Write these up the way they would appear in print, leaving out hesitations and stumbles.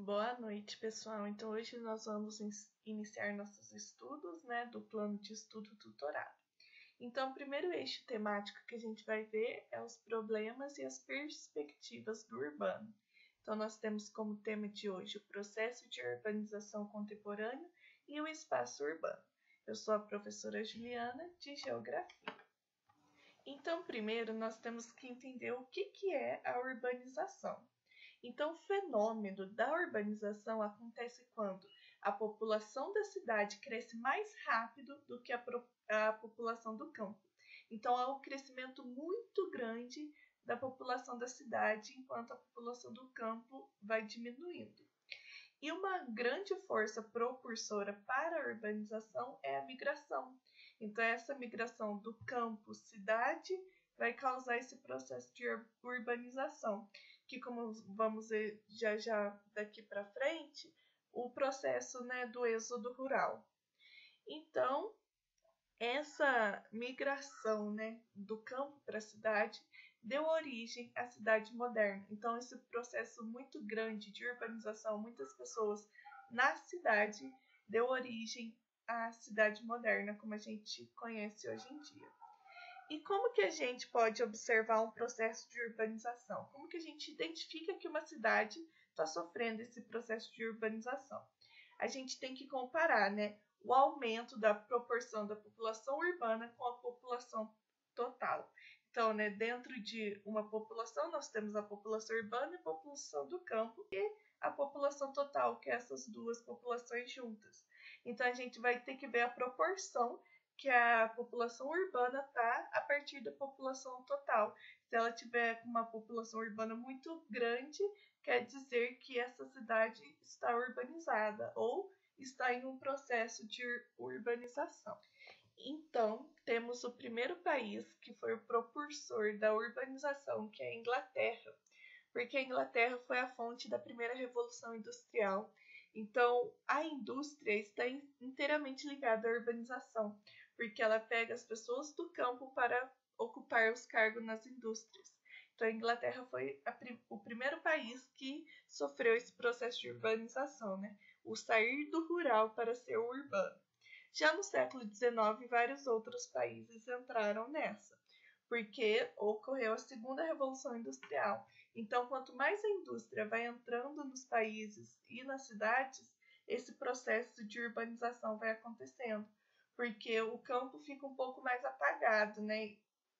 Boa noite, pessoal. Então, hoje nós vamos iniciar nossos estudos, do plano de estudo tutorado. Então, o primeiro eixo temático que a gente vai ver é os problemas e as perspectivas do urbano. Então, nós temos como tema de hoje o processo de urbanização contemporâneo e o espaço urbano. Eu sou a professora Juliana, de Geografia. Então, primeiro, nós temos que entender o que é a urbanização. Então, o fenômeno da urbanização acontece quando a população da cidade cresce mais rápido do que a população do campo. Então, há um crescimento muito grande da população da cidade, enquanto a população do campo vai diminuindo. E uma grande força propulsora para a urbanização é a migração. Então, essa migração do campo cidade vai causar esse processo de urbanização, que, como vamos ver já daqui para frente, o processo do êxodo rural. Então, essa migração do campo para a cidade deu origem à cidade moderna. Então, esse processo muito grande de urbanização, muitas pessoas na cidade, deu origem à cidade moderna, como a gente conhece hoje em dia. E como que a gente pode observar um processo de urbanização? Como que a gente identifica que uma cidade está sofrendo esse processo de urbanização? A gente tem que comparar, o aumento da proporção da população urbana com a população total. Então, dentro de uma população, nós temos a população urbana e a população do campo e a população total, que é essas duas populações juntas. Então, a gente vai ter que ver a proporção que a população urbana está a partir da população total. Se ela tiver uma população urbana muito grande, quer dizer que essa cidade está urbanizada ou está em um processo de urbanização. Então, temos o primeiro país que foi o propulsor da urbanização, que é a Inglaterra, porque a Inglaterra foi a fonte da primeira revolução industrial. Então, a indústria está inteiramente ligada à urbanização, porque ela pega as pessoas do campo para ocupar os cargos nas indústrias. Então, a Inglaterra foi o primeiro país que sofreu esse processo de urbanização, o sair do rural para ser o urbano. Já no século XIX, vários outros países entraram nessa, porque ocorreu a segunda revolução industrial. Então, quanto mais a indústria vai entrando nos países e nas cidades, esse processo de urbanização vai acontecendo, porque o campo fica um pouco mais apagado,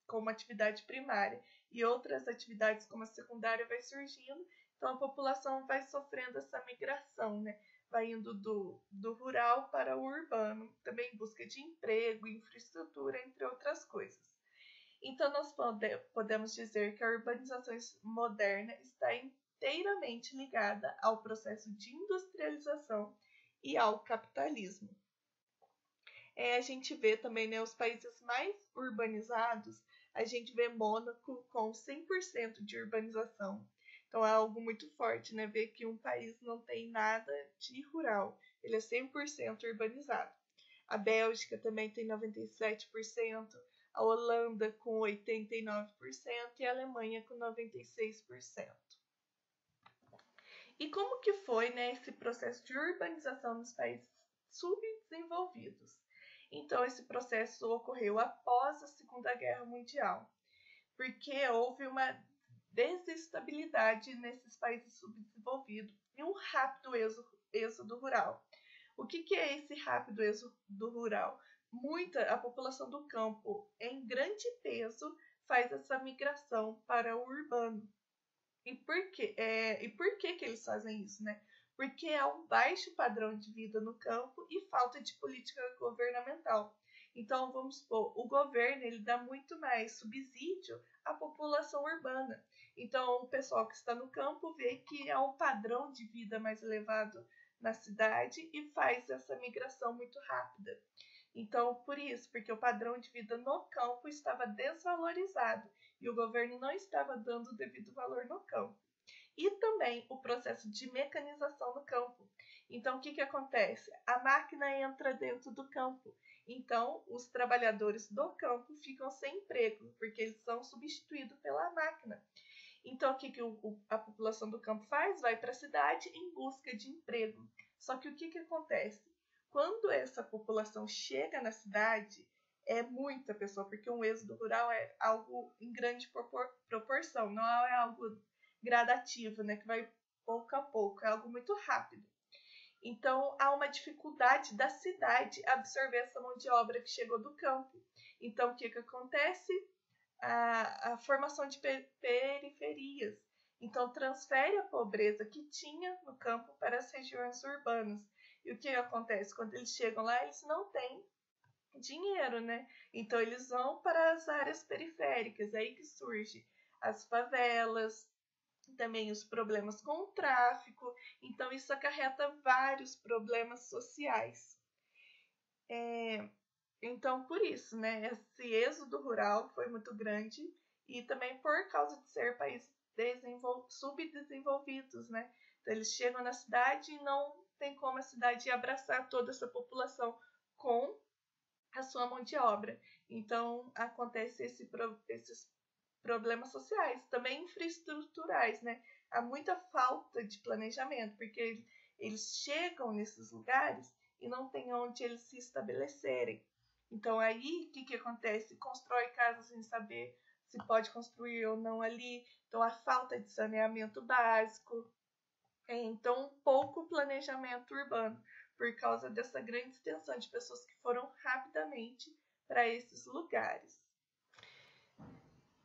como atividade primária, e outras atividades como a secundária vai surgindo, então a população vai sofrendo essa migração, vai indo do rural para o urbano, também em busca de emprego, infraestrutura, entre outras coisas. Então, nós podemos dizer que a urbanização moderna está inteiramente ligada ao processo de industrialização e ao capitalismo. A gente vê também os países mais urbanizados, a gente vê Mônaco com 100% de urbanização. Então é algo muito forte, ver que um país não tem nada de rural, ele é 100% urbanizado. A Bélgica também tem 97%, a Holanda com 89% e a Alemanha com 96%. E como que foi esse processo de urbanização nos países subdesenvolvidos? Então, esse processo ocorreu após a Segunda Guerra Mundial, porque houve uma desestabilidade nesses países subdesenvolvidos e um rápido êxodo rural. O que é esse rápido êxodo rural? A população do campo, em grande peso, faz essa migração para o urbano. E por que eles fazem isso, Porque há um baixo padrão de vida no campo e falta de política governamental. Então, vamos supor, o governo ele dá muito mais subsídio à população urbana. Então, o pessoal que está no campo vê que há um padrão de vida mais elevado na cidade e faz essa migração muito rápida. Então, por isso, porque o padrão de vida no campo estava desvalorizado e o governo não estava dando o devido valor no campo. E também o processo de mecanização no campo. Então, o que acontece? A máquina entra dentro do campo. Então, os trabalhadores do campo ficam sem emprego, porque eles são substituídos pela máquina. Então, o que a população do campo faz? Vai para a cidade em busca de emprego. Só que o que acontece? Quando essa população chega na cidade, é muita pessoa, porque um êxodo rural é algo em grande proporção, não é algo gradativo, né, que vai pouco a pouco, é algo muito rápido. Então, há uma dificuldade da cidade absorver essa mão de obra que chegou do campo. Então, o que acontece? A formação de periferias. Então, transfere a pobreza que tinha no campo para as regiões urbanas. E o que acontece? Quando eles chegam lá, eles não têm dinheiro, né? Então, eles vão para as áreas periféricas. É aí que surge as favelas, também os problemas com o tráfico. Então, isso acarreta vários problemas sociais. Então, por isso, né, esse êxodo rural foi muito grande e também por causa de ser países subdesenvolvidos, né? Então, eles chegam na cidade e não tem como a cidade abraçar toda essa população com a sua mão de obra. Então, acontece esses problemas sociais, também infraestruturais, né? Há muita falta de planejamento, porque eles chegam nesses lugares e não tem onde eles se estabelecerem. Então, aí, o que acontece? Constrói casas sem saber se pode construir ou não ali. Então, a falta de saneamento básico. Então, pouco planejamento urbano, por causa dessa grande extensão de pessoas que foram rapidamente para esses lugares.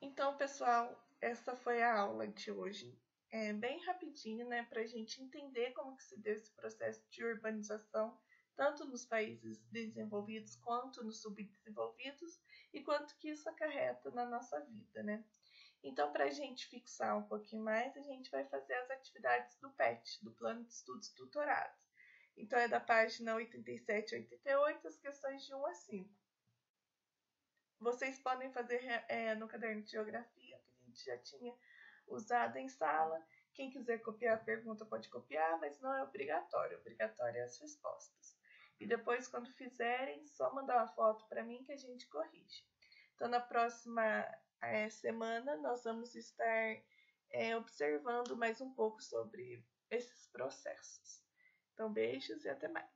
Então, pessoal, essa foi a aula de hoje. É bem rapidinho, né, para a gente entender como que se deu esse processo de urbanização, tanto nos países desenvolvidos quanto nos subdesenvolvidos, e quanto que isso acarreta na nossa vida, né? Então, para a gente fixar um pouquinho mais, a gente vai fazer as atividades do PET, do Plano de Estudos Tutorados. Então, é da página 87 e 88, as questões de 1 a 5. Vocês podem fazer no caderno de geografia, que a gente já tinha usado em sala. Quem quiser copiar a pergunta pode copiar, mas não é obrigatório. Obrigatório é as respostas. E depois, quando fizerem, só mandar uma foto para mim que a gente corrige. Então, na próxima semana, nós vamos estar observando mais um pouco sobre esses processos. Então, beijos e até mais.